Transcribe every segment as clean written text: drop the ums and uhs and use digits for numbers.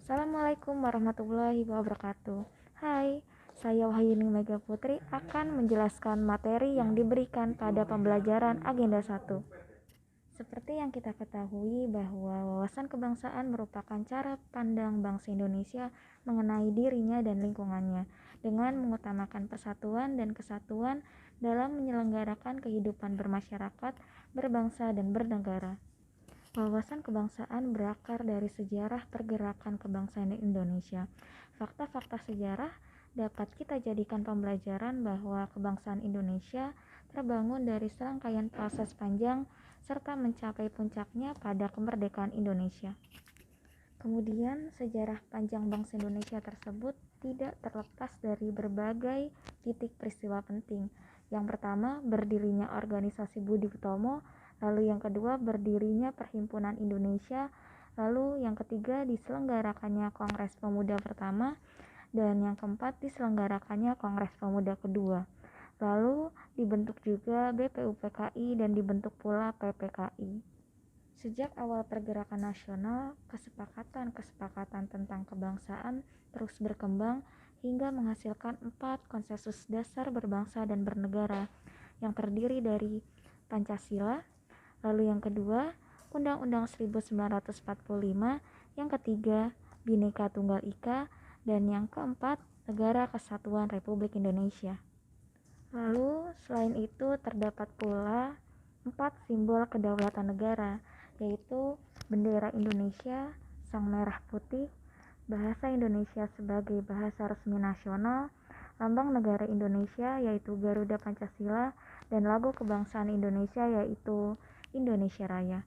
Assalamualaikum warahmatullahi wabarakatuh. Hai, saya Wahyuni Mega Putri akan menjelaskan materi yang diberikan pada pembelajaran Agenda 1. Seperti yang kita ketahui bahwa wawasan kebangsaan merupakan cara pandang bangsa Indonesia mengenai dirinya dan lingkungannya dengan mengutamakan persatuan dan kesatuan dalam menyelenggarakan kehidupan bermasyarakat, berbangsa, dan bernegara. Wawasan kebangsaan berakar dari sejarah pergerakan kebangsaan Indonesia. Fakta-fakta sejarah dapat kita jadikan pembelajaran bahwa kebangsaan Indonesia terbangun dari serangkaian proses panjang serta mencapai puncaknya pada kemerdekaan Indonesia. Kemudian, sejarah panjang bangsa Indonesia tersebut tidak terlepas dari berbagai titik peristiwa penting. Yang pertama, berdirinya organisasi Budi Utomo, lalu yang kedua berdirinya Perhimpunan Indonesia, lalu yang ketiga diselenggarakannya Kongres Pemuda pertama, dan yang keempat diselenggarakannya Kongres Pemuda kedua. Lalu dibentuk juga BPUPKI dan dibentuk pula PPKI. Sejak awal pergerakan nasional, kesepakatan tentang kebangsaan terus berkembang hingga menghasilkan 4 konsensus dasar berbangsa dan bernegara yang terdiri dari Pancasila, lalu yang kedua Undang-Undang 1945, yang ketiga Bhinneka Tunggal Ika, dan yang keempat Negara Kesatuan Republik Indonesia. Lalu selain itu terdapat pula 4 simbol kedaulatan negara, yaitu bendera Indonesia, sang merah putih, bahasa Indonesia sebagai bahasa resmi nasional, lambang negara Indonesia yaitu Garuda Pancasila, dan lagu kebangsaan Indonesia yaitu Indonesia Raya.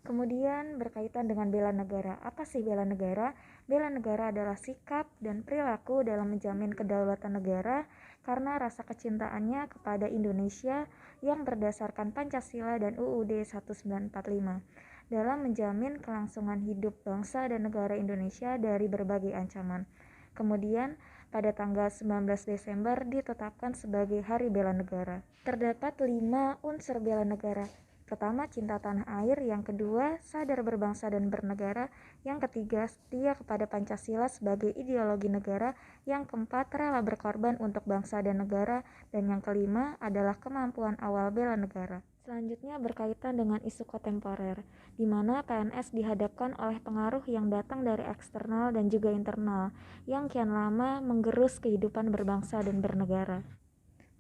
Kemudian berkaitan dengan bela negara. Apa sih bela negara? Bela negara adalah sikap dan perilaku dalam menjamin kedaulatan negara karena rasa kecintaannya kepada Indonesia yang berdasarkan Pancasila dan UUD 1945 dalam menjamin kelangsungan hidup bangsa dan negara Indonesia dari berbagai ancaman. Kemudian pada tanggal 19 Desember ditetapkan sebagai Hari Bela Negara. Terdapat 5 unsur bela negara. Pertama, cinta tanah air. Yang kedua, sadar berbangsa dan bernegara. Yang ketiga, setia kepada Pancasila sebagai ideologi negara. Yang keempat, rela berkorban untuk bangsa dan negara. Dan yang kelima adalah kemampuan awal bela negara. Selanjutnya berkaitan dengan isu kontemporer, di mana PNS dihadapkan oleh pengaruh yang datang dari eksternal dan juga internal, yang kian lama menggerus kehidupan berbangsa dan bernegara.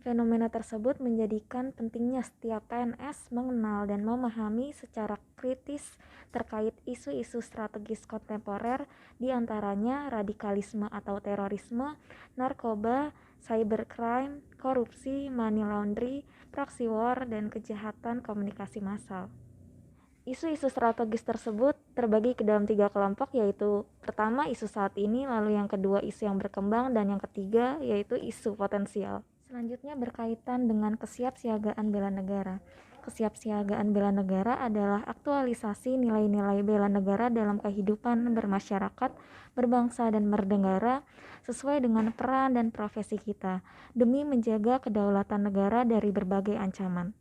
Fenomena tersebut menjadikan pentingnya setiap PNS mengenal dan memahami secara kritis terkait isu-isu strategis kontemporer, diantaranya radikalisme atau terorisme, narkoba, cybercrime, korupsi, money laundry, proxy war, dan kejahatan komunikasi massal. Isu-isu strategis tersebut terbagi ke dalam 3 kelompok, yaitu pertama isu saat ini, lalu yang kedua isu yang berkembang, dan yang ketiga yaitu isu potensial. Selanjutnya berkaitan dengan kesiapsiagaan bela negara. Kesiapsiagaan bela negara adalah aktualisasi nilai-nilai bela negara dalam kehidupan bermasyarakat, berbangsa dan bernegara sesuai dengan peran dan profesi kita demi menjaga kedaulatan negara dari berbagai ancaman.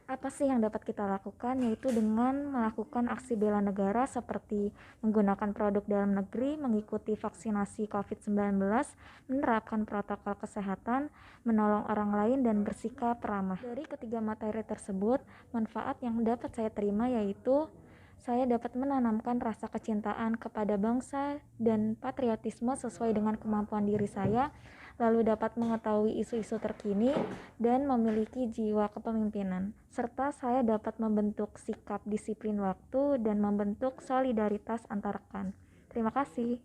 Apa sih yang dapat kita lakukan? Yaitu dengan melakukan aksi bela negara seperti menggunakan produk dalam negeri, mengikuti vaksinasi COVID-19, menerapkan protokol kesehatan, menolong orang lain, dan bersikap ramah. Dari ketiga materi tersebut, manfaat yang dapat saya terima yaitu saya dapat menanamkan rasa kecintaan kepada bangsa dan patriotisme sesuai dengan kemampuan diri saya, lalu dapat mengetahui isu-isu terkini dan memiliki jiwa kepemimpinan, serta saya dapat membentuk sikap disiplin waktu dan membentuk solidaritas antar rekan. Terima kasih.